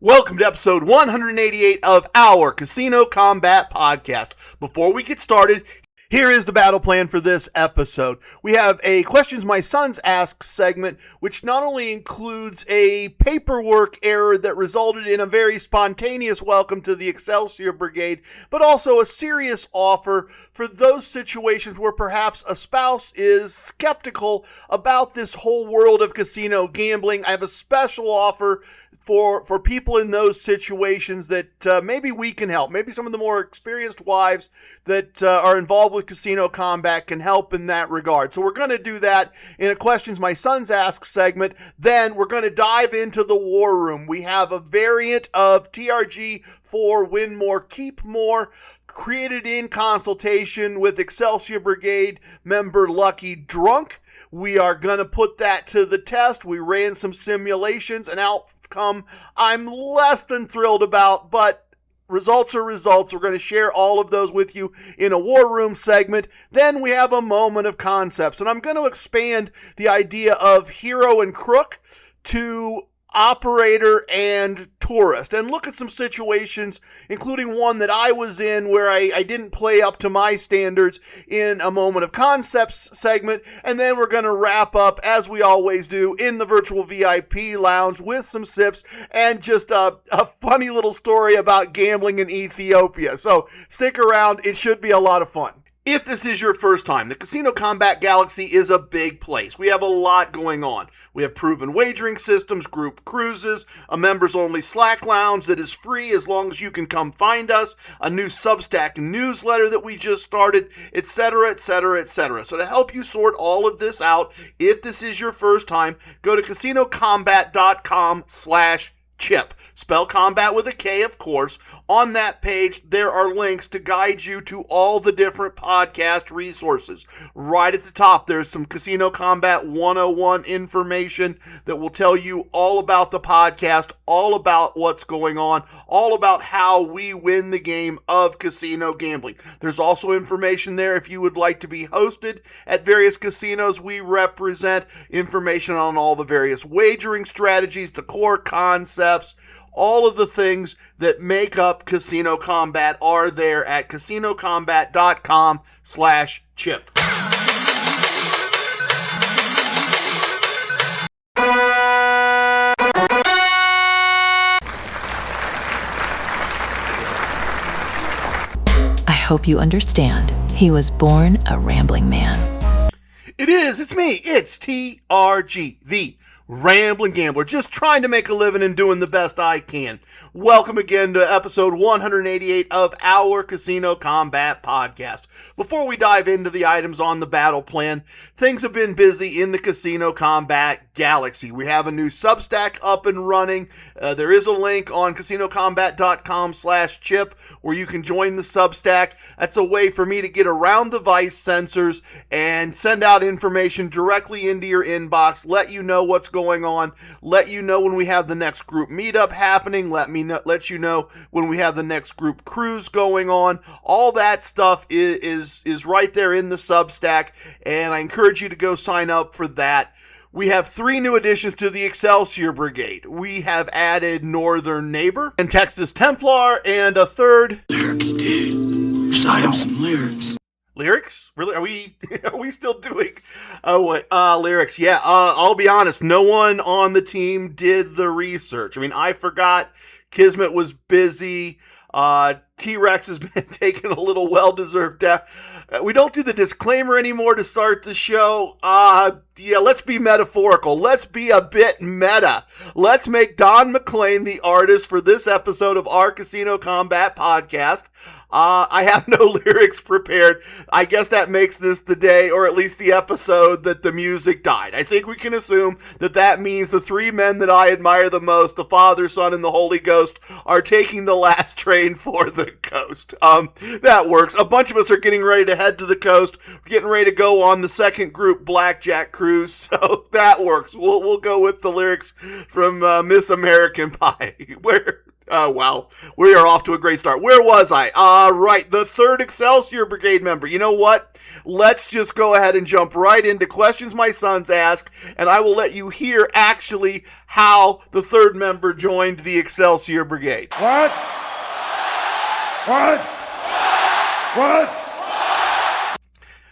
Welcome to episode 188 of our Casino Combat Podcast. Before we get started, here is the battle plan for this episode. We have a Questions My Sons Ask segment, which not only includes a paperwork error that resulted in a very spontaneous welcome to the Excelsior Brigade, but also a serious offer for those situations where perhaps a spouse is skeptical about this whole world of casino gambling. I have a special offer for people in those situations that maybe we can help. Maybe some of the more experienced wives that are involved with casino combat can help in that regard. So we're going to do that in a Questions My Sons Ask segment. Then we're going to dive into the war room. We have a variant of TRG for Win More, Keep More, created in consultation with Excelsior Brigade member Lucky Drunk. We are going to put that to the test. We ran some simulations, and outcome I'm less than thrilled about, but results are results. We're going to share all of those with you in a War Room segment. Then we have a moment of concepts, and I'm going to expand the idea of hero and crook to operator and tourist, and look at some situations, including one that I was in where I didn't play up to my standards in a moment of concepts segment. And then we're going to wrap up, as we always do, in the virtual VIP lounge with some sips and just a funny little story about gambling in Ethiopia. So stick around. It should be a lot of fun. If this is your first time, the Casino Combat Galaxy is a big place. We have a lot going on. We have proven wagering systems, group cruises, a members-only Slack lounge that is free as long as you can come find us, a new Substack newsletter that we just started, etc., etc., etc. So to help you sort all of this out, if this is your first time, go to casinocombat.com/Chip. Spell combat with a K, of course. On that page, there are links to guide you to all the different podcast resources. Right at the top, there's some Casino Combat 101 information that will tell you all about the podcast, all about what's going on, all about how we win the game of casino gambling. There's also information there if you would like to be hosted at various casinos we represent, information on all the various wagering strategies, the core concepts. All of the things that make up Casino Combat are there at casinocombat.com/Chip. I hope you understand. He was born a rambling man. It's me. It's TRG, the Rambling Gambler, just trying to make a living and doing the best I can. Welcome again to episode 188 of our Casino Combat Podcast. Before we dive into the items on the battle plan, things have been busy in the Casino Combat Galaxy. We have a new Substack up and running. There is a link on casinocombat.com/Chip where you can join the Substack. That's a way for me to get around the vice censors and send out information directly into your inbox, let you know what's going on, let you know when we have the next group meetup happening, let you know when we have the next group cruise going on. All that stuff is right there in the Substack, and I encourage you to go sign up for that. We have 3 new additions to the Excelsior Brigade. We have added Northern Neighbor and Texas Templar, and a third... Lyrics, dude. Recite him some lyrics. Lyrics? Really? Are we still doing... Oh, wait. Lyrics. Yeah, I'll be honest. No one on the team did the research. I mean, I forgot. Kismet was busy. T-Rex has been taking a little well-deserved death. We don't do the disclaimer anymore to start the show. Let's be metaphorical. Let's be a bit meta. Let's make Don McLean the artist for this episode of our Casino Combat Podcast. I have no lyrics prepared. I guess that makes this the day, or at least the episode, that the music died. I think we can assume that means the 3 men that I admire the most, the Father, Son, and the Holy Ghost, are taking the last train for the coast. That works. A bunch of us are getting ready to head to the coast. We're getting ready to go on the second group Blackjack cruise, so that works. We'll go with the lyrics from Miss American Pie, where Oh, wow. We are off to a great start. Where was I? Right. The third Excelsior Brigade member. You know what? Let's just go ahead and jump right into questions my sons ask, and I will let you hear actually how the third member joined the Excelsior Brigade. What?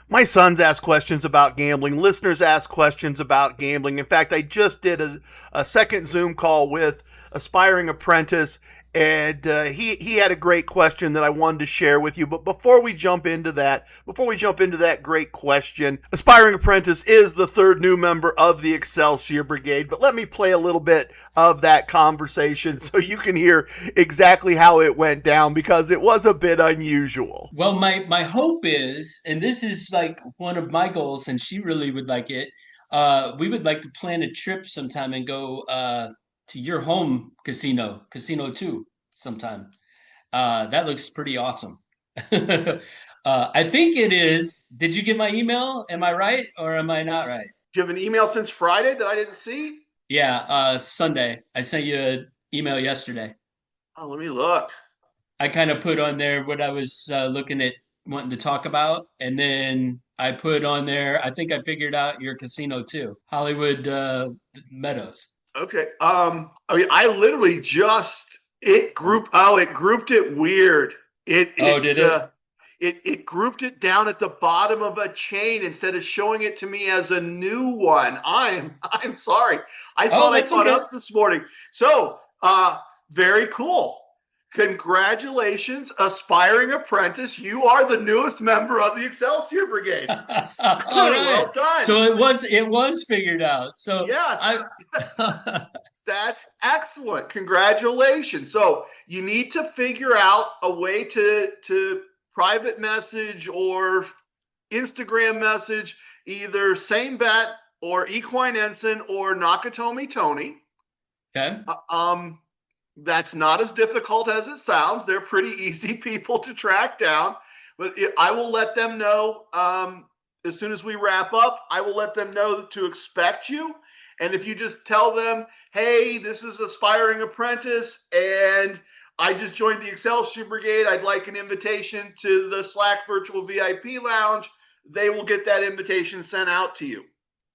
My sons ask questions about gambling. Listeners ask questions about gambling. In fact, I just did a second Zoom call with aspiring apprentice, and he had a great question that I wanted to share with you. But before we jump into that great question, aspiring apprentice is the third new member of the Excelsior Brigade. But let me play a little bit of that conversation so you can hear exactly how it went down, because it was a bit unusual. Well, my hope is, and this is like one of my goals, and she really would like it. We would like to plan a trip sometime and go to your home Casino 2 sometime. That looks pretty awesome. I think it is. Did you get my email? Am I right or am I not right? Do you have an email since Friday that I didn't see? Yeah, Sunday. I sent you an email yesterday. Oh, let me look. I kind of put on there what I was looking at wanting to talk about, and then I put on there, I think I figured out your Casino 2, Hollywood Meadows. Okay. I mean, I literally just it grouped it weird. Did it? It grouped it down at the bottom of a chain instead of showing it to me as a new one. I'm sorry. I thought I caught up this morning. So, very cool. Congratulations, aspiring apprentice. You are the newest member of the Excelsior Brigade. All right. Well done. So it was figured out. So yes. That's excellent. Congratulations. So you need to figure out a way to private message or Instagram message either Same Bet or Equine Ensign or Nakatomi Tony. Okay. That's not as difficult as it sounds. They're pretty easy people to track down. But I will let them know as soon as we wrap up. I will let them know to expect you. And if you just tell them, hey, this is aspiring apprentice, and I just joined the Excelsior Brigade. I'd like an invitation to the Slack Virtual VIP Lounge. They will get that invitation sent out to you.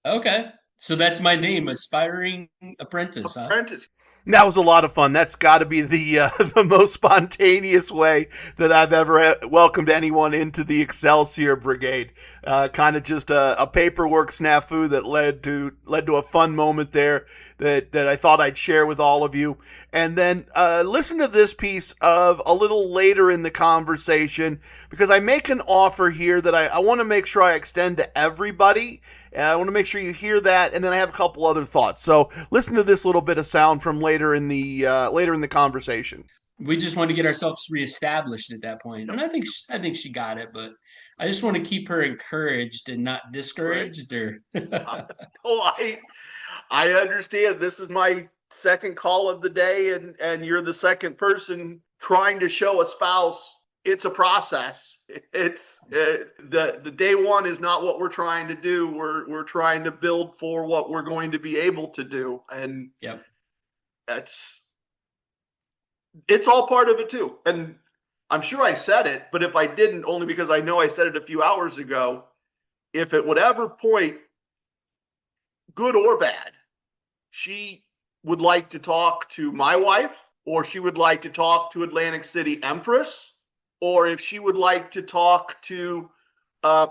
Okay. So that's my name, aspiring apprentice. Apprentice. That was a lot of fun. That's got to be the most spontaneous way that I've ever welcomed anyone into the Excelsior Brigade. Kind of just a paperwork snafu that led to a fun moment there that I thought I'd share with all of you. And then listen to this piece of a little later in the conversation, because I make an offer here that I want to make sure I extend to everybody. I want to make sure you hear that, and then I have a couple other thoughts. So listen to this little bit of sound from later in the conversation. We just want to get ourselves reestablished at that point, and I think she got it, but I just want to keep her encouraged and not discouraged. Or I understand. This is my second call of the day, and you're the second person trying to show a spouse. It's a process. It's the day one is not what we're trying to do. We're trying to build for what we're going to be able to do, and yep, it's all part of it too. And I'm sure I said it, but if I didn't, only because I know I said it a few hours ago. If at whatever point, good or bad, she would like to talk to my wife, or she would like to talk to Atlantic City Empress, or if she would like to talk to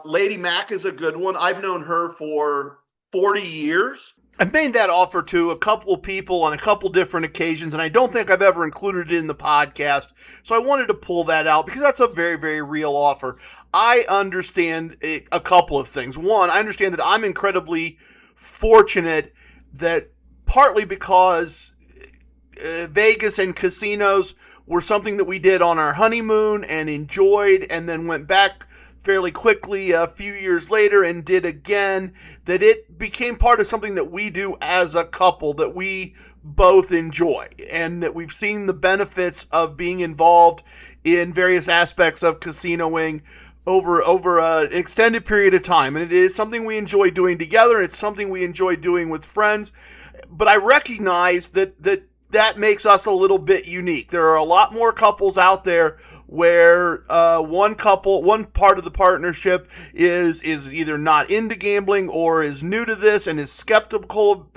Lady Mac is a good one. I've known her for 40 years. I've made that offer to a couple of people on a couple different occasions, and I don't think I've ever included it in the podcast. So I wanted to pull that out because that's a very, very real offer. I understand a couple of things. One, I understand that I'm incredibly fortunate that partly because Vegas and casinos were something that we did on our honeymoon and enjoyed, and then went back fairly quickly a few years later and did again, that it became part of something that we do as a couple that we both enjoy, and that we've seen the benefits of being involved in various aspects of casinoing over an extended period of time. And it is something we enjoy doing together, and it's something we enjoy doing with friends. But I recognize that that makes us a little bit unique. There are a lot more couples out there where one part of the partnership is either not into gambling or is new to this and is skeptical,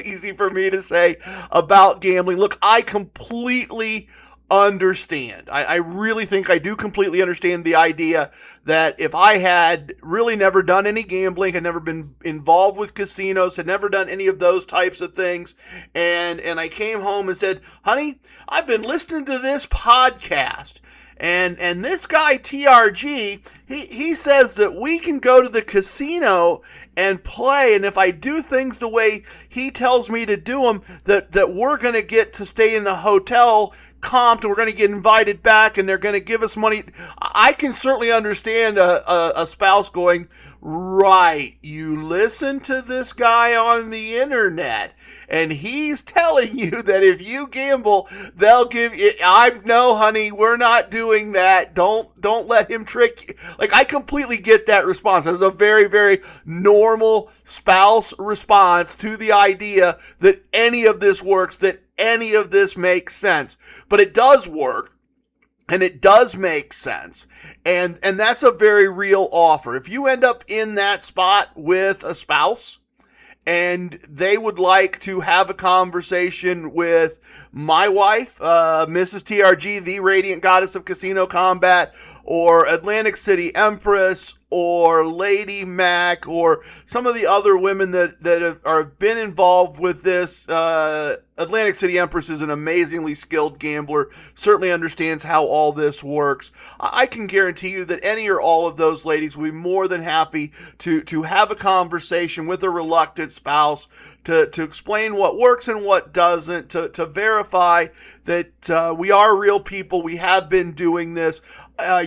easy for me to say, about gambling. Look, I completely understand. I really think I do completely understand the idea that if I had really never done any gambling, had never been involved with casinos, had never done any of those types of things, and I came home and said, honey, I've been listening to this podcast, and this guy TRG, he says that we can go to the casino and play, and if I do things the way he tells me to do them, that we're going to get to stay in the hotel comped, and we're going to get invited back, and they're going to give us money. I can certainly understand a spouse going, right, you listen to this guy on the internet, and he's telling you that if you gamble, they'll give you. No, honey, we're not doing that. Don't let him trick you. Like, I completely get that response. That's a very, very normal spouse response to the idea that any of this works, that any of this makes sense. But it does work, and it does make sense, and that's a very real offer. If you end up in that spot with a spouse and they would like to have a conversation with my wife, Mrs. TRG, the Radiant Goddess of Casino Combat, or Atlantic City Empress, or Lady Mac, or some of the other women that have been involved with this. Atlantic City Empress is an amazingly skilled gambler, certainly understands how all this works. I can guarantee you that any or all of those ladies will be more than happy to have a conversation with a reluctant spouse, to explain what works and what doesn't, to verify that we are real people. We have been doing this.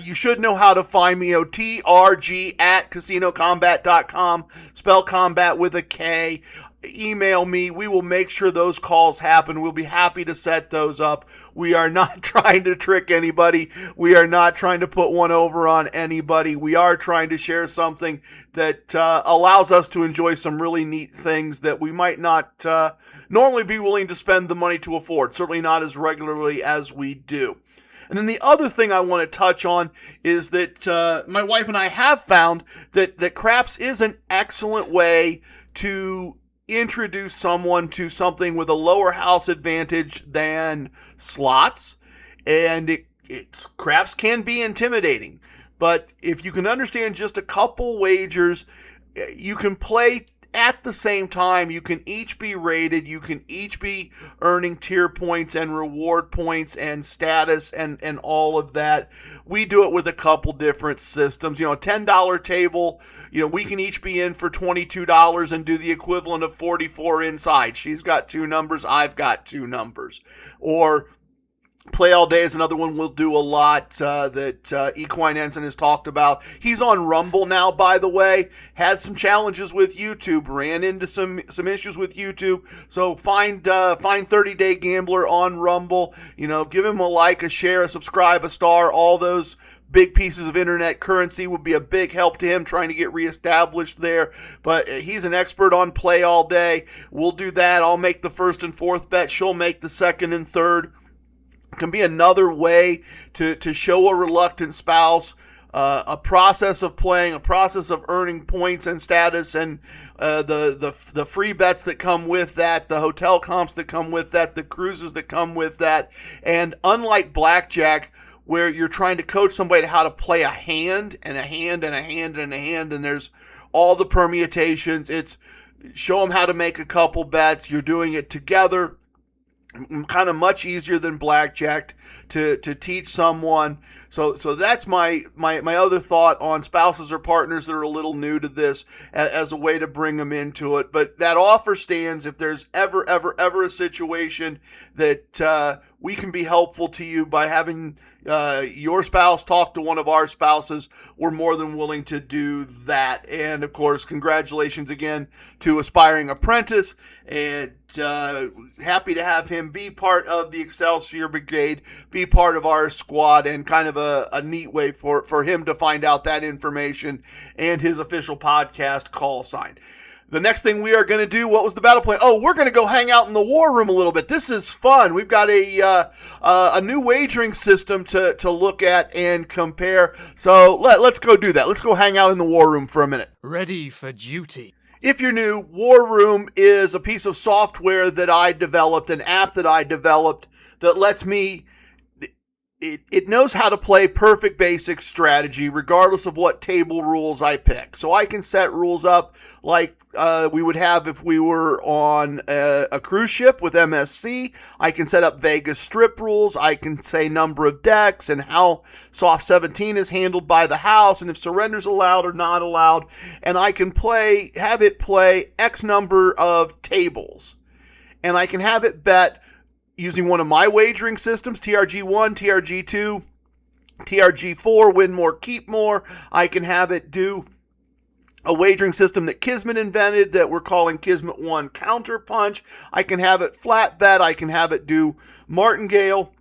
You should know how to find me, TRG@casinocombat.com, spell combat with a K. Email me. We will make sure those calls happen. We'll be happy to set those up. We are not trying to trick anybody. We are not trying to put one over on anybody. We are trying to share something that allows us to enjoy some really neat things that we might not normally be willing to spend the money to afford, certainly not as regularly as we do. And then the other thing I want to touch on is that my wife and I have found that craps is an excellent way to introduce someone to something with a lower house advantage than slots. And craps can be intimidating, but if you can understand just a couple wagers, you can play at the same time. You can each be rated, you can each be earning tier points and reward points and status and all of that. We do it with a couple different systems. A $10 table, we can each be in for $22 and do the equivalent of 44 inside. She's got 2 numbers, I've got 2 numbers. Or Play All Day is another one we'll do a lot that Equine Ensign has talked about. He's on Rumble now, by the way. Had some challenges with YouTube. Ran into some issues with YouTube. So find 30 Day Gambler on Rumble. Give him a like, a share, a subscribe, a star. All those big pieces of internet currency would be a big help to him trying to get reestablished there. But he's an expert on Play All Day. We'll do that. I'll make the first and fourth bet. She'll make the second and third. Can be another way to show a reluctant spouse a process of playing, a process of earning points and status, and the free bets that come with that, the hotel comps that come with that, the cruises that come with that. And unlike blackjack, where you're trying to coach somebody to how to play a hand and a hand and a hand and a hand, and there's all the permutations, it's show them how to make a couple bets. You're doing it together. Kind of much easier than blackjack to teach someone. So that's my other thought on spouses or partners that are a little new to this as a way to bring them into it. But that offer stands if there's ever a situation that we can be helpful to you by having your spouse talk to one of our spouses. We're more than willing to do that. And of course, congratulations again to Aspiring Apprentice, and happy to have him be part of the Excelsior Brigade, be part of our squad, and kind of a neat way for him to find out that information and his official podcast call sign. The next thing we are going to do, what was the battle plan? Oh, we're going to go hang out in the war room a little bit. This is fun. We've got a new wagering system to look at and compare. So let's go do that. Let's go hang out in the war room for a minute. Ready for duty. If you're new, War Room is a piece of software that I developed, an app that I developed that lets me... It knows how to play perfect basic strategy regardless of what table rules I pick. So I can set rules up like we would have if we were on a cruise ship with MSC. I can set up Vegas Strip rules. I can say number of decks and how soft 17 is handled by the house and if surrender's allowed or not allowed. And I can have it play X number of tables. And I can have it bet using one of my wagering systems, TRG1, TRG2, TRG4, win more, keep more. I can have it do a wagering system that Kismet invented that we're calling Kismet 1 Counterpunch. I can have it flat bet. I can have it do martingale.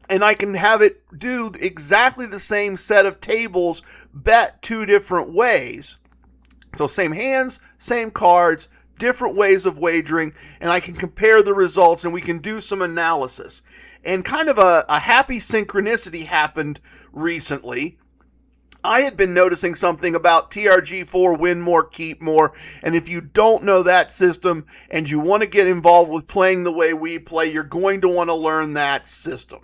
And I can have it do exactly the same set of tables, bet two different ways. So same hands, same cards, different ways of wagering, and I can compare the results and we can do some analysis. And kind of a happy synchronicity happened recently. I had been noticing something about TRG4, win more, keep more, and if you don't know that system and you want to get involved with playing the way we play, you're going to want to learn that system.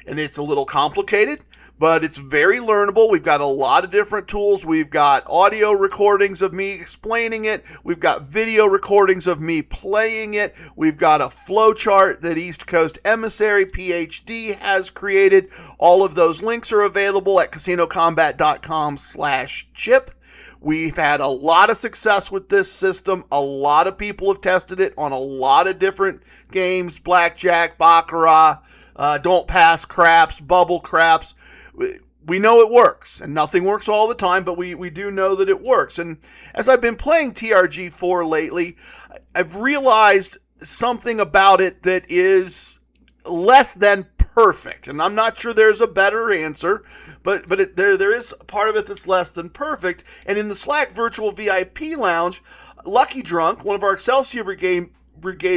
And it's a little complicated, but it's very learnable. We've got a lot of different tools. We've got audio recordings of me explaining it. We've got video recordings of me playing it. We've got a flow chart that East Coast Emissary PhD has created. All of those links are available at casinocombat.com/chip. We've had a lot of success with this system. A lot of people have tested it on a lot of different games, blackjack, baccarat, don't pass craps, bubble craps. We know it works, and nothing works all the time, but we do know that it works. And as I've been playing TRG4 lately, I've realized something about it that is less than perfect. And I'm not sure there's a better answer, but there is a part of it that's less than perfect. And in the Slack Virtual VIP Lounge, Lucky Drunk, one of our Excelsior Brigade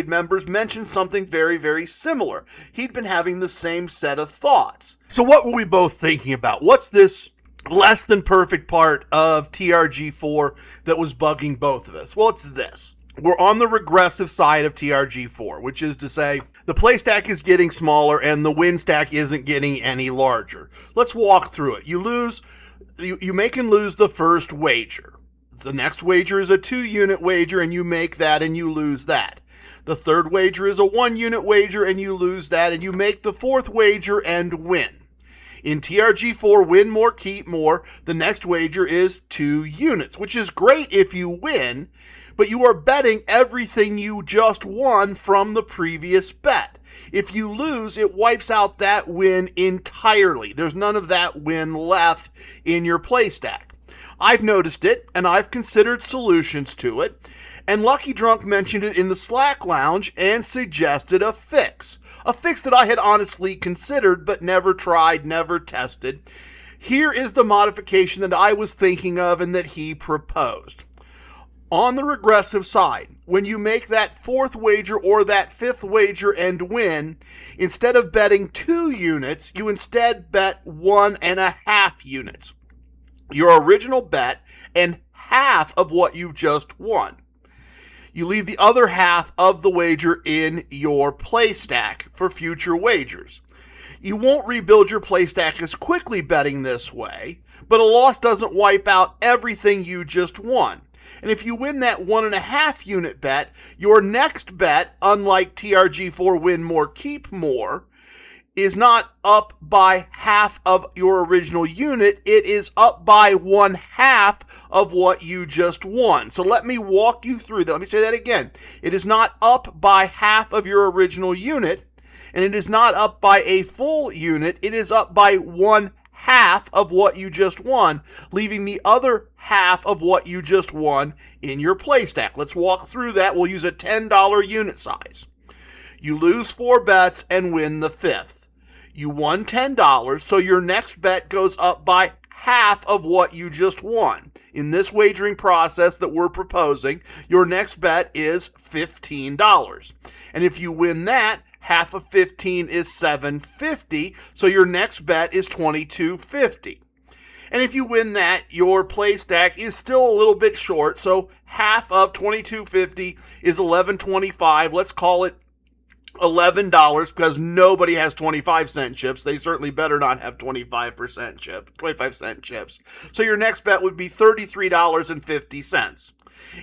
members, mentioned something very, very similar. He'd been having the same set of thoughts. So what were we both thinking about? What's this less than perfect part of TRG4 that was bugging both of us? Well, it's this. We're on the regressive side of TRG4, which is to say the play stack is getting smaller and the win stack isn't getting any larger. Let's walk through it. You make and lose the first wager. The next wager is a 2-unit wager and you make that and you lose that. The third wager is a 1-unit wager and you lose that, and you make the fourth wager and win. In TRG4, win more, keep more, the next wager is 2 units, which is great if you win, but you are betting everything you just won from the previous bet. If you lose, it wipes out that win entirely. There's none of that win left in your play stack. I've noticed it, and I've considered solutions to it. And Lucky Drunk mentioned it in the Slack Lounge and suggested a fix. A fix that I had honestly considered but never tried, never tested. Here is the modification that I was thinking of and that he proposed. On the regressive side, when you make that fourth wager or that fifth wager and win, instead of betting 2 units, you instead bet 1.5 units. Your original bet and half of what you've just won. You leave the other half of the wager in your play stack for future wagers. You won't rebuild your play stack as quickly betting this way, but a loss doesn't wipe out everything you just won. And if you win that 1.5 unit bet, your next bet, unlike TRG4 win more, keep more, is not up by half of your original unit. It is up by 1/2 of what you just won. So let me walk you through that. Let me say that again. It is not up by half of your original unit, and it is not up by a full unit. It is up by 1/2 of what you just won, leaving the other half of what you just won in your play stack. Let's walk through that. We'll use a $10 unit size. You lose 4 bets and win the 5th. You won $10, so your next bet goes up by half of what you just won. In this wagering process that we're proposing, your next bet is $15. And if you win that, half of 15 is $7.50, so your next bet is $22.50. And if you win that, your play stack is still a little bit short, so half of $22.50 is $11.25. Let's call it $11 because nobody has 25-cent chips. They certainly better not have 25-cent chips. So your next bet would be $33.50.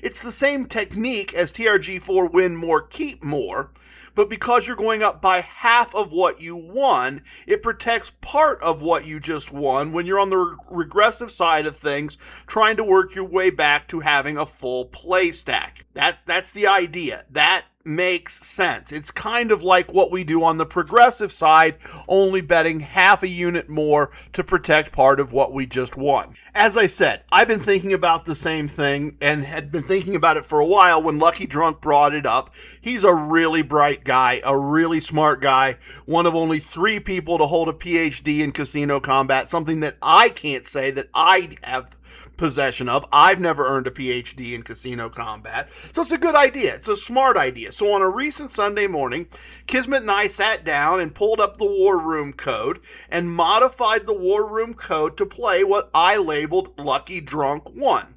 It's the same technique as TRG4 win more, keep more, but because you're going up by half of what you won, it protects part of what you just won when you're on the regressive side of things, trying to work your way back to having a full play stack. That's the idea. That makes sense. It's kind of like what we do on the progressive side, only betting half a unit more to protect part of what we just won. As I said, I've been thinking about the same thing and had been thinking about it for a while when Lucky Drunk brought it up. He's a really bright guy, a really smart guy, one of only 3 people to hold a PhD in casino combat, something that I can't say that I have possession of. I've never earned a PhD in casino combat. So it's a good idea. It's a smart idea. So on a recent Sunday morning, Kismet and I sat down and pulled up the War Room code and modified the War Room code to play what I labeled Lucky Drunk 1.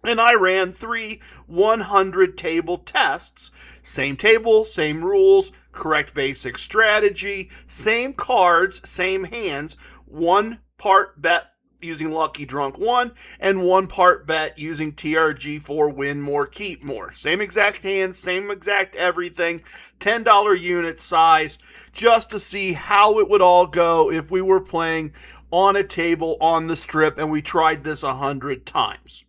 And I ran 3 100-table tests. Same table, same rules, correct basic strategy, same cards, same hands, 1 part bet using Lucky Drunk 1 and 1 part bet using TRG4 win more, keep more. Same exact hands, same exact everything, $10 unit size, just to see how it would all go if we were playing on a table on the strip and we tried this 100 times.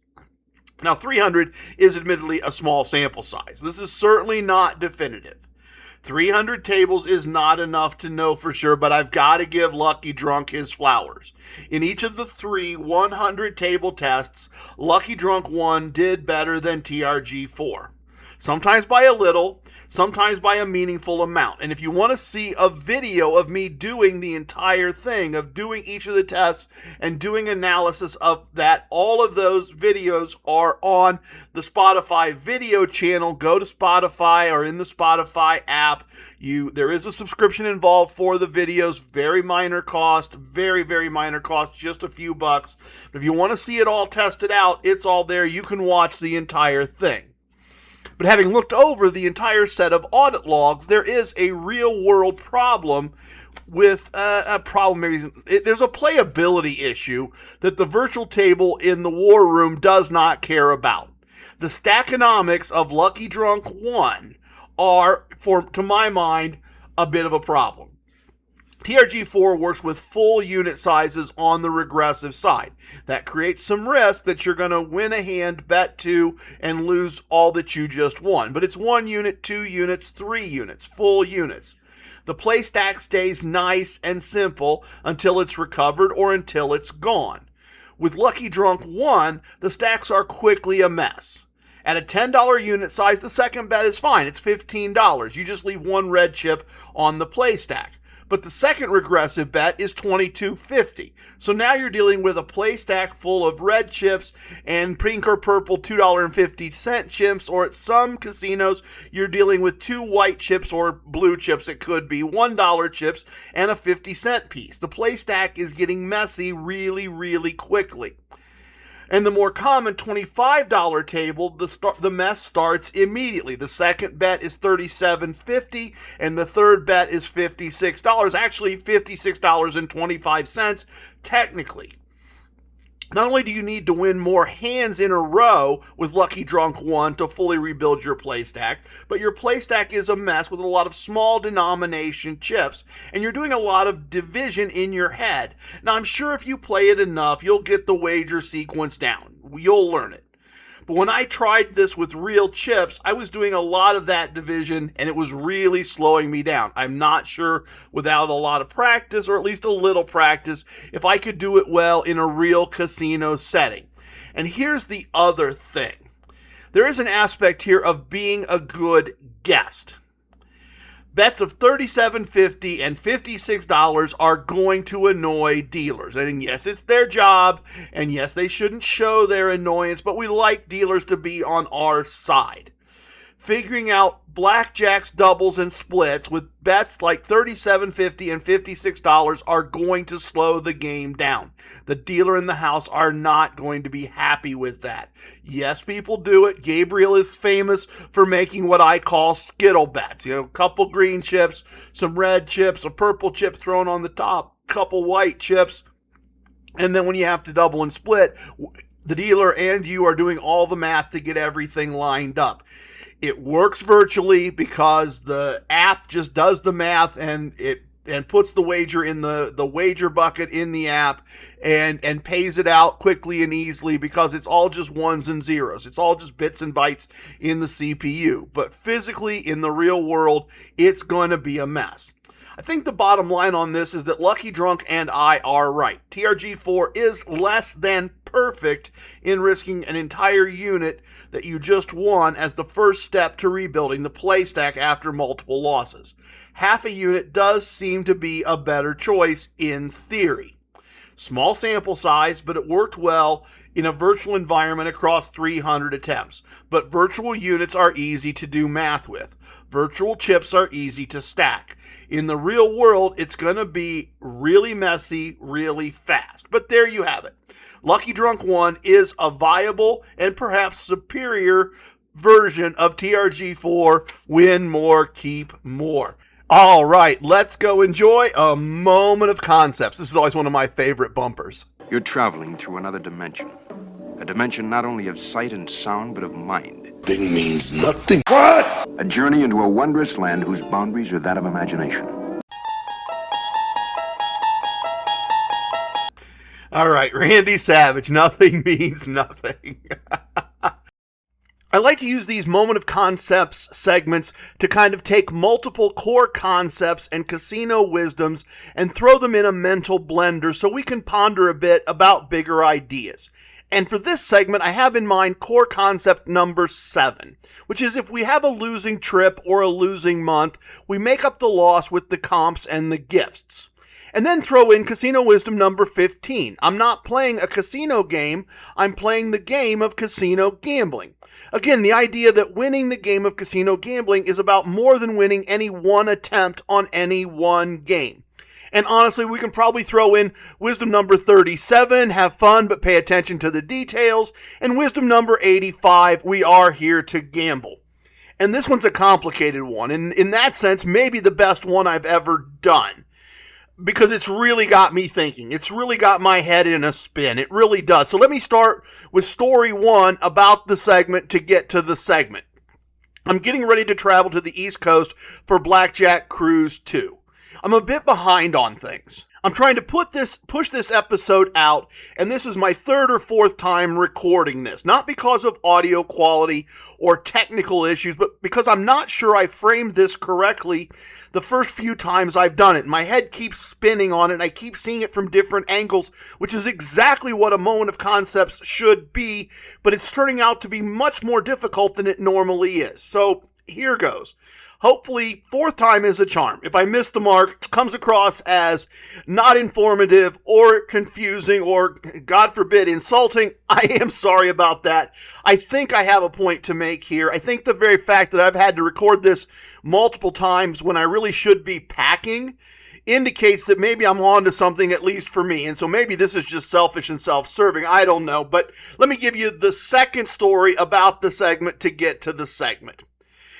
Now, 300 is admittedly a small sample size. This is certainly not definitive. 300 tables is not enough to know for sure, but I've got to give Lucky Drunk his flowers. In each of the 3 100-table tests, Lucky Drunk 1 did better than TRG4. Sometimes by a little, sometimes by a meaningful amount. And if you want to see a video of me doing the entire thing, of doing each of the tests and doing analysis of that, all of those videos are on the Spotify video channel. Go to Spotify or in the Spotify app. There is a subscription involved for the videos. Very minor cost, very, very minor cost, just a few bucks. But if you want to see it all tested out, it's all there. You can watch the entire thing. But having looked over the entire set of audit logs, there is a real-world problem with there's a playability issue that the virtual table in the War Room does not care about. The stackonomics of Lucky Drunk 1 are, to my mind, a bit of a problem. TRG4 works with full unit sizes on the regressive side. That creates some risk that you're going to win a hand, bet 2, and lose all that you just won. But it's 1 unit, 2 units, 3 units, full units. The play stack stays nice and simple until it's recovered or until it's gone. With Lucky Drunk 1, the stacks are quickly a mess. At a $10 unit size, the second bet is fine. It's $15. You just leave 1 red chip on the play stack. But the second regressive bet is $22.50. So now you're dealing with a play stack full of red chips and pink or purple $2.50 chips, or at some casinos, you're dealing with 2 white chips or blue chips. It could be $1 chips and a 50-cent piece. The play stack is getting messy really, really quickly. And the more common $25 table, the mess starts immediately. The second bet is $37.50, and the third bet is $56. Actually, $56.25 technically. Not only do you need to win more hands in a row with Lucky Drunk 1 to fully rebuild your play stack, but your play stack is a mess with a lot of small denomination chips, and you're doing a lot of division in your head. Now, I'm sure if you play it enough, you'll get the wager sequence down. You'll learn it. But when I tried this with real chips, I was doing a lot of that division, and it was really slowing me down. I'm not sure, without a lot of practice, or at least a little practice, if I could do it well in a real casino setting. And here's the other thing. There is an aspect here of being a good guest. Bets of $37.50 and $56 are going to annoy dealers. And yes, it's their job, and yes, they shouldn't show their annoyance, but we like dealers to be on our side. Figuring out blackjacks, doubles, and splits with bets like $37.50 and $56 are going to slow the game down. The dealer in the house are not going to be happy with that. Yes, people do it. Gabriel is famous for making what I call skittle bets. A couple green chips, some red chips, a purple chip thrown on the top, a couple white chips, and then when you have to double and split, the dealer and you are doing all the math to get everything lined up. It works virtually because the app just does the math and puts the wager in the wager bucket in the app and pays it out quickly and easily because it's all just ones and zeros. It's all just bits and bytes in the CPU. But physically, in the real world, it's going to be a mess. I think the bottom line on this is that Lucky Drunk and I are right. TRG4 is less than perfect in risking an entire unit that you just won as the first step to rebuilding the play stack after multiple losses. Half a unit does seem to be a better choice in theory. Small sample size, but it worked well in a virtual environment across 300 attempts. But virtual units are easy to do math with. Virtual chips are easy to stack. In the real world, it's going to be really messy, really fast. But there you have it. Lucky Drunk 1 is a viable and perhaps superior version of TRG4. Win more, keep more. All right, let's go enjoy a moment of concepts. This is always one of my favorite bumpers. You're traveling through another dimension. A dimension not only of sight and sound, but of mind. Thing means nothing. What? A journey into a wondrous land whose boundaries are that of imagination. All right, Randy Savage, nothing means nothing. I like to use these moment of concepts segments to kind of take multiple core concepts and casino wisdoms and throw them in a mental blender so we can ponder a bit about bigger ideas. And for this segment, I have in mind core concept number 7, which is if we have a losing trip or a losing month, we make up the loss with the comps and the gifts. And then throw in casino wisdom number 15. I'm not playing a casino game, I'm playing the game of casino gambling. Again, the idea that winning the game of casino gambling is about more than winning any one attempt on any one game. And honestly, we can probably throw in wisdom number 37, have fun but pay attention to the details, and wisdom number 85, we are here to gamble. And this one's a complicated one, and in that sense, maybe the best one I've ever done. Because it's really got me thinking. It's really got my head in a spin. It really does. So let me start with story 1 about the segment to get to the segment. I'm getting ready to travel to the East Coast for Blackjack Cruise 2. I'm a bit behind on things. I'm trying to push this episode out, and this is my 3rd or 4th time recording this. Not because of audio quality or technical issues, but because I'm not sure I framed this correctly the first few times I've done it. My head keeps spinning on it, and I keep seeing it from different angles, which is exactly what a moment of concepts should be, but it's turning out to be much more difficult than it normally is. So here goes. Hopefully, 4th time is a charm. If I miss the mark, it comes across as not informative or confusing or, God forbid, insulting. I am sorry about that. I think I have a point to make here. I think the very fact that I've had to record this multiple times when I really should be packing indicates that maybe I'm on to something, at least for me. And so maybe this is just selfish and self-serving. I don't know. But let me give you the second story about the segment to get to the segment.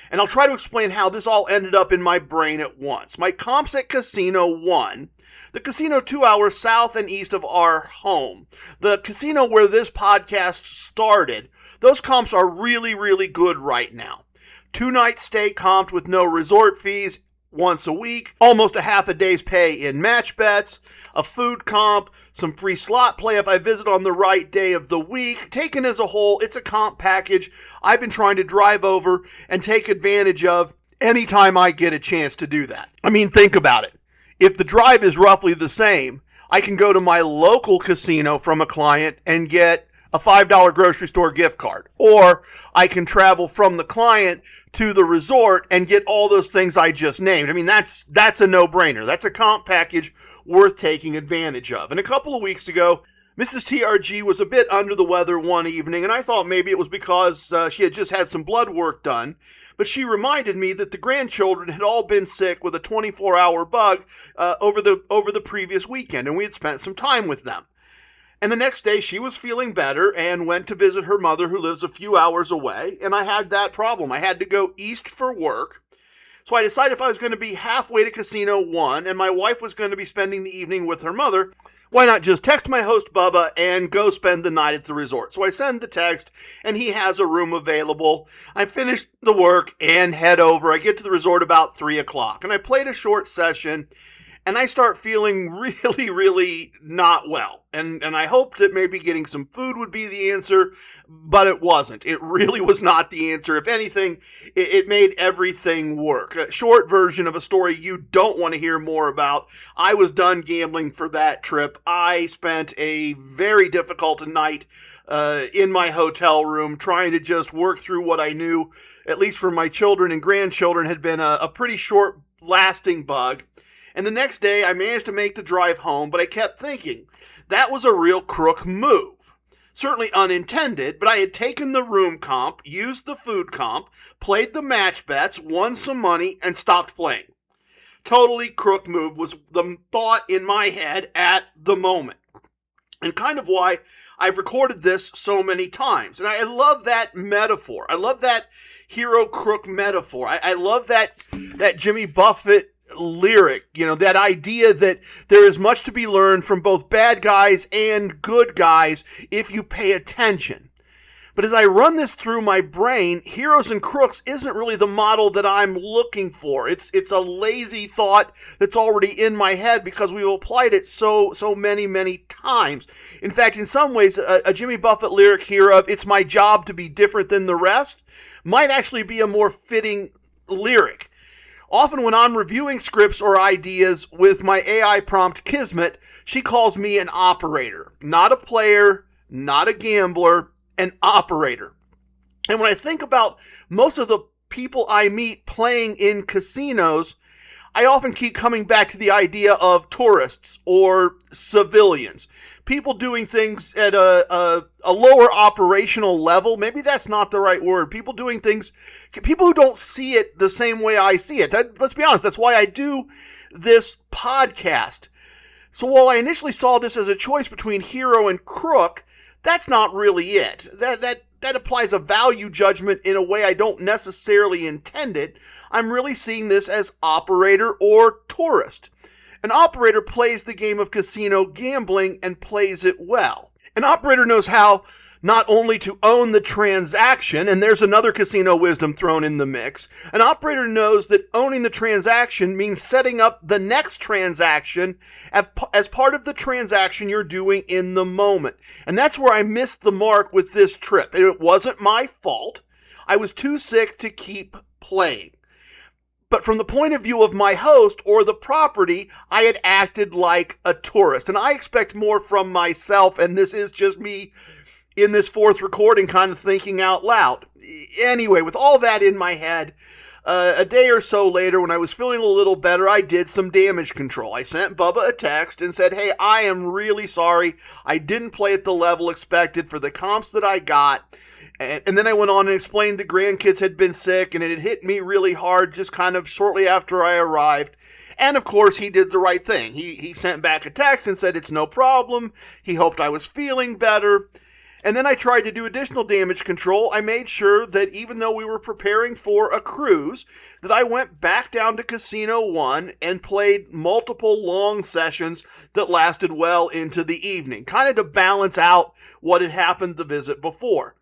And I'll try to explain how this all ended up in my brain at once. My comps at Casino 1, the casino 2 hours south and east of our home, the casino where this podcast started, those comps are really, really good right now. 2-night stay comped with no resort fees once a week, almost a half a day's pay in match bets, a food comp, some free slot play if I visit on the right day of the week. Taken as a whole, it's a comp package I've been trying to drive over and take advantage of anytime I get a chance to do that. I mean, think about it. If the drive is roughly the same, I can go to my local casino from a client and get a $5 grocery store gift card. Or I can travel from the client to the resort and get all those things I just named. I mean, that's a no-brainer. That's a comp package worth taking advantage of. And a couple of weeks ago, Mrs. TRG was a bit under the weather one evening, and I thought maybe it was because she had just had some blood work done. But she reminded me that the grandchildren had all been sick with a 24-hour bug over the previous weekend, and we had spent some time with them. And the next day, she was feeling better and went to visit her mother, who lives a few hours away, and I had that problem. I had to go east for work. So I decided if I was going to be halfway to Casino 1 and my wife was going to be spending the evening with her mother, why not just text my host Bubba and go spend the night at the resort? So I send the text, and he has a room available. I finish the work and head over. I get to the resort about 3 o'clock, and I played a short session, and I start feeling really, really not well. And I hoped that maybe getting some food would be the answer, but it wasn't. It really was not the answer. If anything, it made everything work. A short version of a story you don't want to hear more about. I was done gambling for that trip. I spent a very difficult night in my hotel room trying to just work through what I knew, at least for my children and grandchildren, had been a pretty short-lasting bug. And the next day, I managed to make the drive home, but I kept thinking, that was a real crook move. Certainly unintended, but I had taken the room comp, used the food comp, played the match bets, won some money, and stopped playing. Totally crook move was the thought in my head at the moment. And kind of why I've recorded this so many times. And I love that metaphor. I love that hero crook metaphor. I love that Jimmy Buffett lyric, that idea that there is much to be learned from both bad guys and good guys if you pay attention. But as I run this through my brain, heroes and crooks isn't really the model that I'm looking for. It's a lazy thought that's already in my head because we've applied it so many, many times. In fact, in some ways, a Jimmy Buffett lyric here of "it's my job to be different than the rest" might actually be a more fitting lyric. Often when I'm reviewing scripts or ideas with my AI prompt Kismet, she calls me an operator. Not a player, not a gambler, an operator. And when I think about most of the people I meet playing in casinos, I often keep coming back to the idea of tourists or civilians. People doing things at a lower operational level. Maybe that's not the right word. People doing things, people who don't see it the same way I see it. Let's be honest, that's why I do this podcast. So while I initially saw this as a choice between hero and crook, that's not really it. That applies a value judgment in a way I don't necessarily intend it. I'm really seeing this as operator or tourist. An operator plays the game of casino gambling and plays it well. An operator knows how not only to own the transaction, and there's another casino wisdom thrown in the mix. An operator knows that owning the transaction means setting up the next transaction as part of the transaction you're doing in the moment. And that's where I missed the mark with this trip. It wasn't my fault. I was too sick to keep playing. But from the point of view of my host or the property, I had acted like a tourist. And I expect more from myself, and this is just me in this fourth recording kind of thinking out loud. Anyway, with all that in my head, a day or so later when I was feeling a little better, I did some damage control. I sent Bubba a text and said, "Hey, I am really sorry. I didn't play at the level expected for the comps that I got." And then I went on and explained the grandkids had been sick and it had hit me really hard just kind of shortly after I arrived. And of course, he did the right thing. He sent back a text and said it's no problem. He hoped I was feeling better. And then I tried to do additional damage control. I made sure that even though we were preparing for a cruise, that I went back down to Casino 1 and played multiple long sessions that lasted well into the evening, kind of to balance out what had happened the visit before.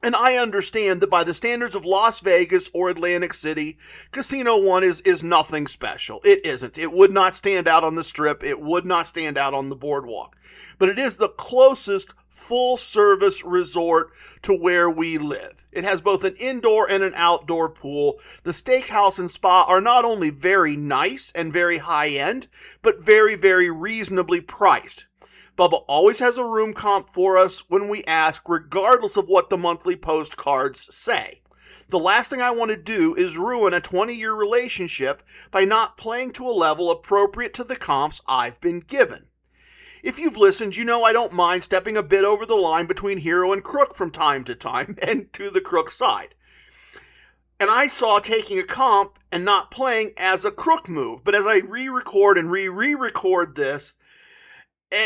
And I understand that by the standards of Las Vegas or Atlantic City, Casino 1 is nothing special. It isn't. It would not stand out on the Strip. It would not stand out on the boardwalk. But it is the closest full-service resort to where we live. It has both an indoor and an outdoor pool. The steakhouse and spa are not only very nice and very high-end, but very, very reasonably priced. Bubba always has a room comp for us when we ask, regardless of what the monthly postcards say. The last thing I want to do is ruin a 20-year relationship by not playing to a level appropriate to the comps I've been given. If you've listened, you know I don't mind stepping a bit over the line between hero and crook from time to time, and to the crook side. And I saw taking a comp and not playing as a crook move, but as I re-record and re-record this,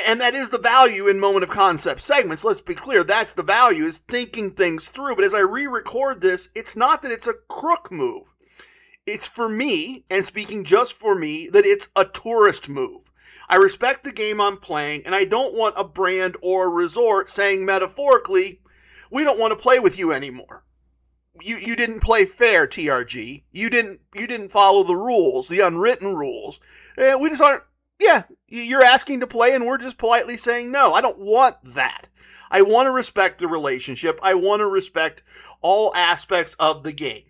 and that is the value in moment of concept segments, let's be clear, that's the value, is thinking things through. But as I re-record this, it's not that it's a crook move. It's for me, and speaking just for me, that it's a tourist move. I respect the game I'm playing, and I don't want a brand or a resort saying metaphorically, we don't want to play with you anymore. You didn't play fair, TRG. You didn't follow the rules, the unwritten rules. We just aren't. Yeah, you're asking to play, and we're just politely saying no. I don't want that. I want to respect the relationship. I want to respect all aspects of the game.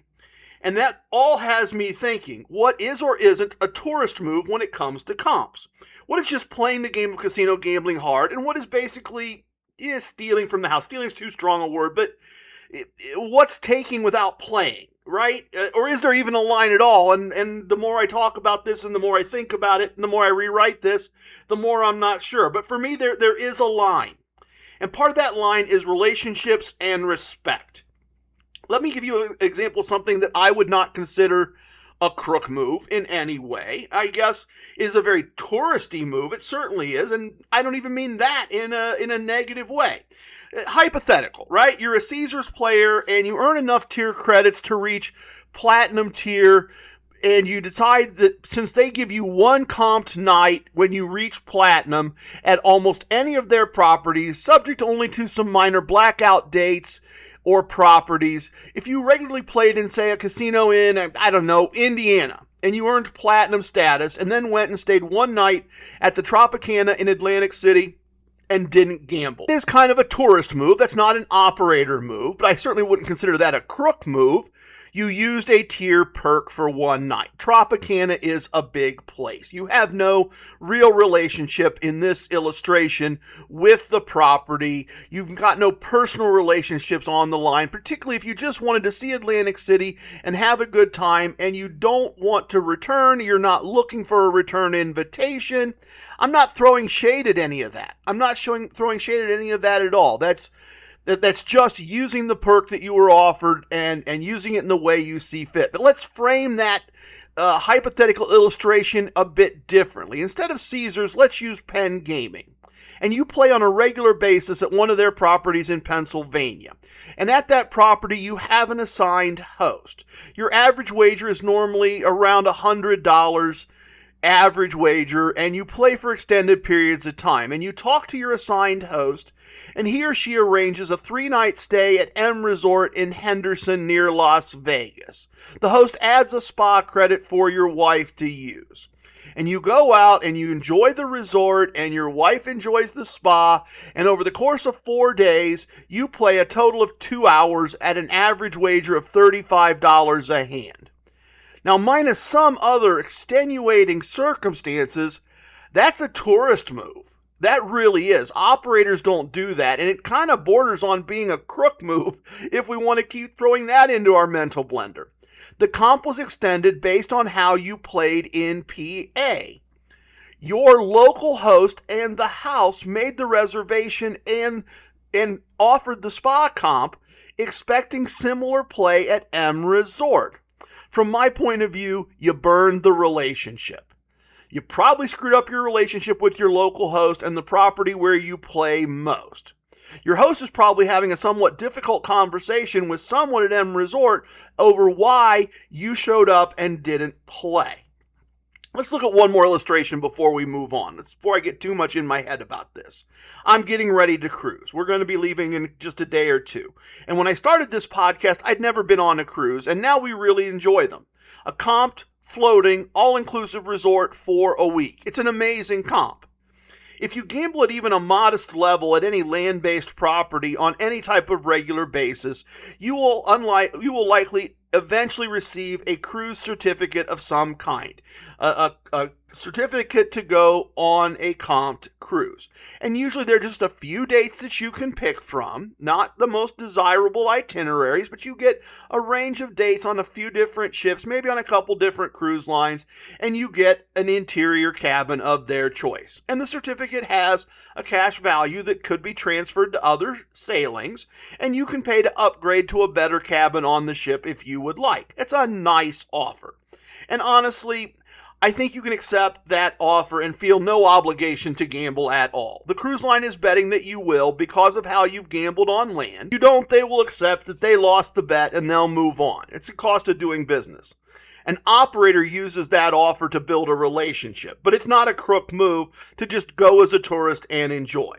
And that all has me thinking, what is or isn't a tourist move when it comes to comps? What is just playing the game of casino gambling hard, and what is basically stealing from the house? Stealing is too strong a word, but what's taking without playing, right? Or is there even a line at all? And the more I talk about this and the more I think about it and the more I rewrite this, the more I'm not sure. But for me, there is a line. And part of that line is relationships and respect. Let me give you an example of something that I would not consider a crook move in any way. I guess it is a very touristy move. It certainly is, and I don't even mean that in a negative way. Hypothetical, right? You're a Caesars player and you earn enough tier credits to reach platinum tier, and you decide that since they give you one comped night when you reach platinum at almost any of their properties, subject only to some minor blackout dates or properties, if you regularly played in, say, a casino in, I don't know, Indiana, and you earned platinum status and then went and stayed one night at the Tropicana in Atlantic City and didn't gamble. It is kind of a tourist move. That's not an operator move, but I certainly wouldn't consider that a crook move. You used a tier perk for one night. Tropicana is a big place. You have no real relationship in this illustration with the property. You've got no personal relationships on the line, particularly if you just wanted to see Atlantic City and have a good time and you don't want to return. You're not looking for a return invitation. I'm not throwing shade at any of that. I'm not throwing shade at any of that at all. That's just using the perk that you were offered and using it in the way you see fit. But let's frame that hypothetical illustration a bit differently. Instead of Caesars, let's use Penn Gaming. And you play on a regular basis at one of their properties in Pennsylvania. And at that property, you have an assigned host. Your average wager is normally around $100 average wager, and you play for extended periods of time. And you talk to your assigned host, and he or she arranges a 3-night stay at M Resort in Henderson near Las Vegas. The host adds a spa credit for your wife to use. And you go out and you enjoy the resort, and your wife enjoys the spa, and over the course of 4 days, you play a total of 2 hours at an average wager of $35 a hand. Now, minus some other extenuating circumstances, that's a tourist move. That really is. Operators don't do that, and it kind of borders on being a crook move if we want to keep throwing that into our mental blender. The comp was extended based on how you played in PA. Your local host and the house made the reservation and offered the spa comp, expecting similar play at M Resort. From my point of view, you burned the relationship. You probably screwed up your relationship with your local host and the property where you play most. Your host is probably having a somewhat difficult conversation with someone at M Resort over why you showed up and didn't play. Let's look at one more illustration before we move on. Before I get too much in my head about this. I'm getting ready to cruise. We're going to be leaving in just a day or two. And when I started this podcast, I'd never been on a cruise, and now we really enjoy them. A comped, floating, all-inclusive resort for a week. It's an amazing comp. If you gamble at even a modest level at any land-based property on any type of regular basis, you will likely eventually receive a cruise certificate of some kind. A certificate to go on a comped cruise. And usually there are just a few dates that you can pick from, not the most desirable itineraries, but you get a range of dates on a few different ships, maybe on a couple different cruise lines, and you get an interior cabin of their choice. And the certificate has a cash value that could be transferred to other sailings, and you can pay to upgrade to a better cabin on the ship if you would like. It's a nice offer. And honestly, I think you can accept that offer and feel no obligation to gamble at all. The cruise line is betting that you will because of how you've gambled on land. If you don't, they will accept that they lost the bet and they'll move on. It's a cost of doing business. An operator uses that offer to build a relationship, but it's not a crook move to just go as a tourist and enjoy.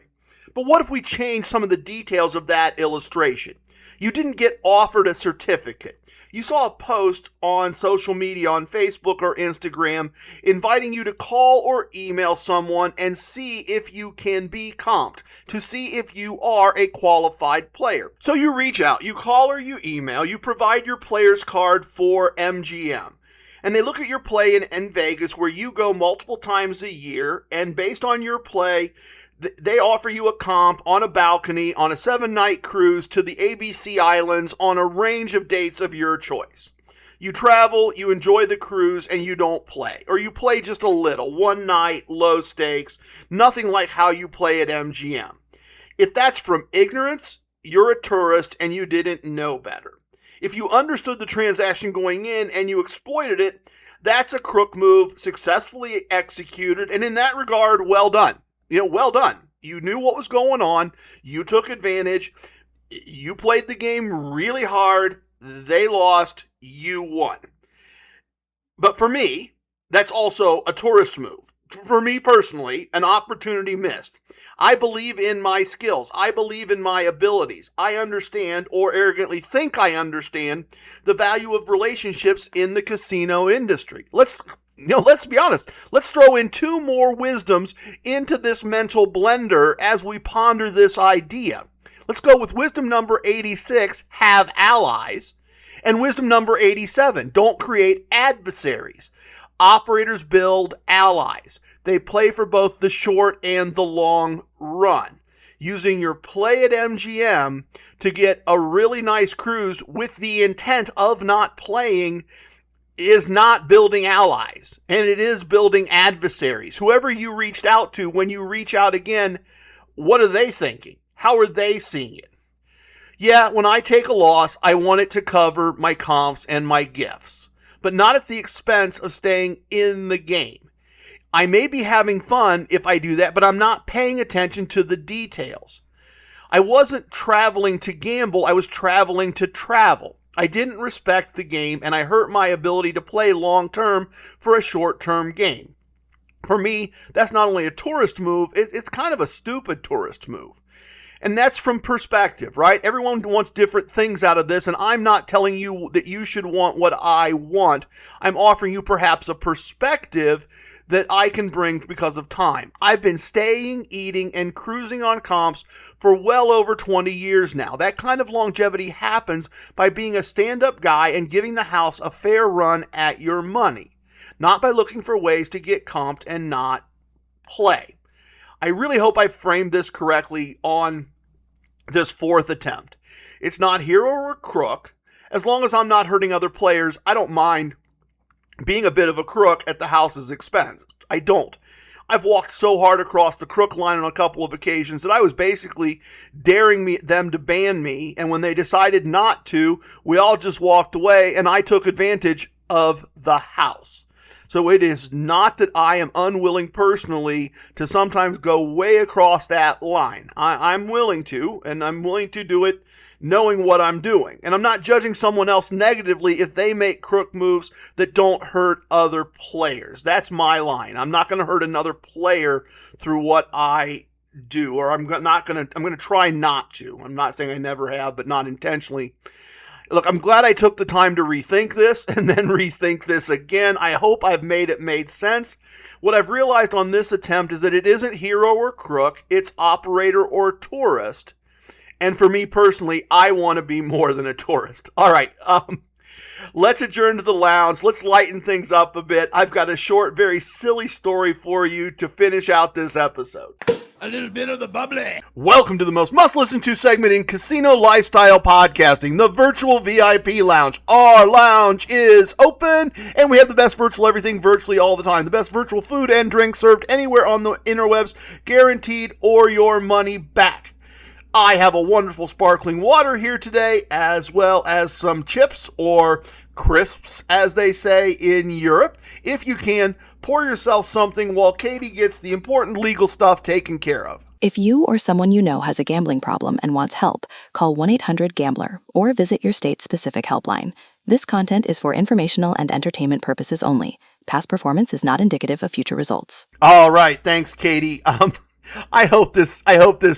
But what if we change some of the details of that illustration? You didn't get offered a certificate. You saw a post on social media, on Facebook or Instagram, inviting you to call or email someone and see if you can be comped, to see if you are a qualified player. So you reach out, you call or you email, you provide your player's card for MGM. And they look at your play in Vegas, where you go multiple times a year, and based on your play, they offer you a comp on a balcony on a 7-night cruise to the ABC Islands on a range of dates of your choice. You travel, you enjoy the cruise, and you don't play. Or you play just a little, one night, low stakes, nothing like how you play at MGM. If that's from ignorance, you're a tourist and you didn't know better. If you understood the transaction going in and you exploited it, that's a crook move, successfully executed, and in that regard, well done. Well done. You knew what was going on. You took advantage. You played the game really hard. They lost. You won. But for me, that's also a tourist move. For me personally, an opportunity missed. I believe in my skills. I believe in my abilities. I understand, or arrogantly think I understand, the value of relationships in the casino industry. Let's be honest. Let's throw in 2 more wisdoms into this mental blender as we ponder this idea. Let's go with wisdom number 86, have allies, and wisdom number 87, don't create adversaries. Operators build allies. They play for both the short and the long run. Using your play at MGM to get a really nice cruise with the intent of not playing is not building allies, and it is building adversaries. Whoever you reached out to, when you reach out again, what are they thinking? How are they seeing it? Yeah, when I take a loss, I want it to cover my comps and my gifts, but not at the expense of staying in the game. I may be having fun if I do that, but I'm not paying attention to the details. I wasn't traveling to gamble, I was traveling to travel. I didn't respect the game, and I hurt my ability to play long-term for a short-term game. For me, that's not only a tourist move, it's kind of a stupid tourist move. And that's from perspective, right? Everyone wants different things out of this, and I'm not telling you that you should want what I want. I'm offering you perhaps a perspective that I can bring because of time. I've been staying, eating, and cruising on comps for well over 20 years now. That kind of longevity happens by being a stand-up guy and giving the house a fair run at your money, not by looking for ways to get comped and not play. I really hope I framed this correctly on this 4th attempt. It's not hero or crook. As long as I'm not hurting other players, I don't mind being a bit of a crook at the house's expense. I don't. I've walked so hard across the crook line on a couple of occasions that I was basically daring them to ban me, and when they decided not to, we all just walked away, and I took advantage of the house. So it is not that I am unwilling personally to sometimes go way across that line. I'm willing to, and I'm willing to do it knowing what I'm doing. And I'm not judging someone else negatively if they make crook moves that don't hurt other players. That's my line. I'm not going to hurt another player through what I do, or I'm going to try not to. I'm not saying I never have, but not intentionally. Look, I'm glad I took the time to rethink this and then rethink this again. I hope I've made sense. What I've realized on this attempt is that it isn't hero or crook, it's operator or tourist. And for me personally, I want to be more than a tourist. All right, Let's adjourn to the lounge. Let's lighten things up a bit. I've got a short, very silly story for you to finish out this episode. A little bit of the bubbly. Welcome to the most must-listen-to segment in casino lifestyle podcasting, the Virtual VIP Lounge. Our lounge is open, and we have the best virtual everything virtually all the time. The best virtual food and drink served anywhere on the interwebs, guaranteed or your money back. I have a wonderful sparkling water here today, as well as some chips, or crisps, as they say in Europe. If you can, pour yourself something while Katie gets the important legal stuff taken care of. If you or someone you know has a gambling problem and wants help, call 1-800-GAMBLER or visit your state's specific helpline. This content is for informational and entertainment purposes only. Past performance is not indicative of future results. All right, thanks, Katie. I hope this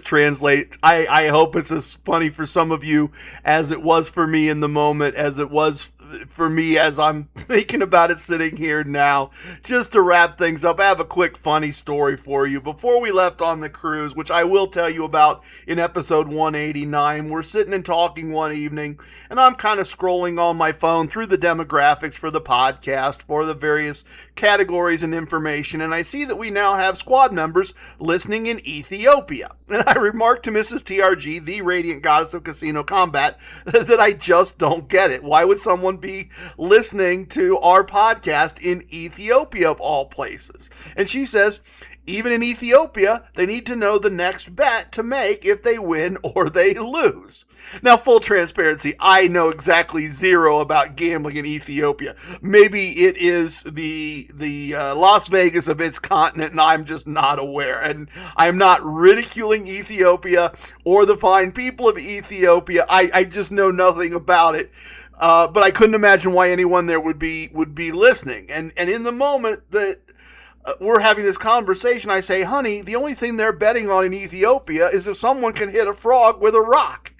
translates. I hope it's as funny for some of you as it was for me in the moment, as it was for me as I'm thinking about it sitting here now. Just to wrap things up, I have a quick funny story for you. Before we left on the cruise, which I will tell you about in episode 189, we're sitting and talking one evening, and I'm kind of scrolling on my phone through the demographics for the podcast, for the various categories and information, and I see that we now have squad members listening in Ethiopia. And I remarked to Mrs. TRG, the radiant goddess of casino combat, that I just don't get it. Why would someone be listening to our podcast in Ethiopia of all places? And she says, even in Ethiopia, they need to know the next bet to make if they win or they lose. Now, full transparency, I know exactly zero about gambling in Ethiopia. Maybe it is the Las Vegas of its continent, and I'm just not aware. And I'm not ridiculing Ethiopia or the fine people of Ethiopia. I just know nothing about it. But I couldn't imagine why anyone there would be listening. And in the moment that we're having this conversation, I say, honey, the only thing they're betting on in Ethiopia is if someone can hit a frog with a rock.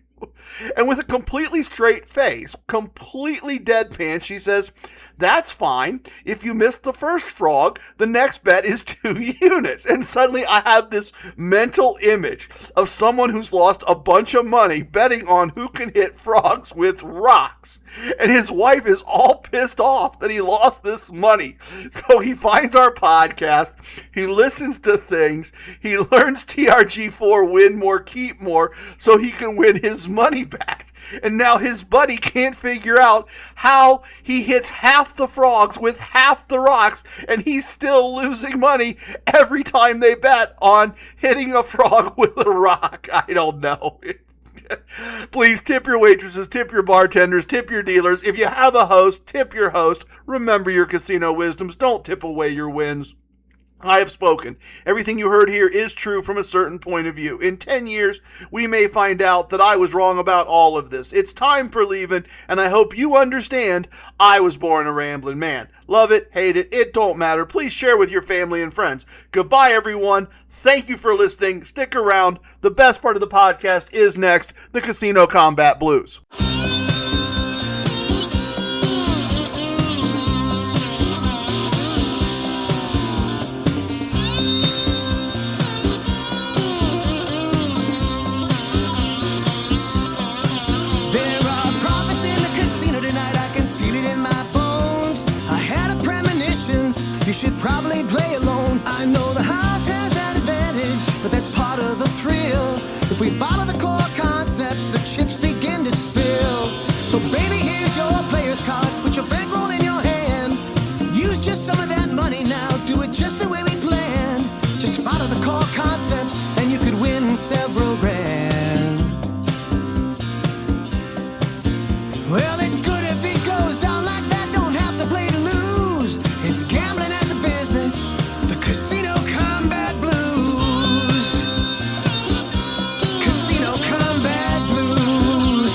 And with a completely straight face, completely deadpan, she says, that's fine. If you miss the first frog, the next bet is 2 units. And suddenly I have this mental image of someone who's lost a bunch of money betting on who can hit frogs with rocks. And his wife is all pissed off that he lost this money. So he finds our podcast, he listens to things, he learns TRG4, win more, keep more, so he can win his money back. And now his buddy can't figure out how he hits half the frogs with half the rocks, and he's still losing money every time they bet on hitting a frog with a rock. I don't know. Please tip your waitresses, tip your bartenders, tip your dealers. If you have a host, tip your host. Remember your casino wisdoms. Don't tip away your wins. I have spoken. Everything you heard here is true from a certain point of view. In 10 years, we may find out that I was wrong about all of this. It's time for leaving, and I hope you understand I was born a rambling man. Love it, hate it, it don't matter. Please share with your family and friends. Goodbye, everyone. Thank you for listening. Stick around. The best part of the podcast is next, the Casino Combat Blues. You should probably play alone. I know the house has an advantage, but that's part of the thrill. If we follow the core concepts, the chips begin to spill. So baby, here's your player's card. Put your bankroll in your hand. Use just some of that money now. Do it just the way we planned. Just follow the core concepts, and you could win several grand. Well, it's good if it goes down like that. Don't have to play to lose. It's gambling as a business, the Casino Combat Blues. Casino Combat Blues.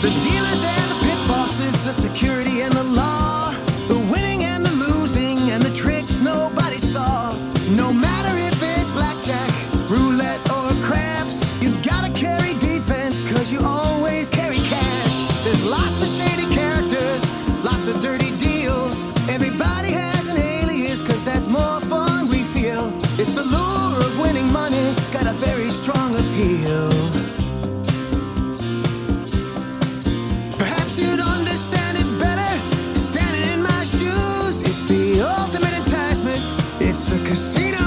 The dealers and the pit bosses, the security and the law, the winning and the losing and the tricks nobody saw. No matter if it's blackjack Casino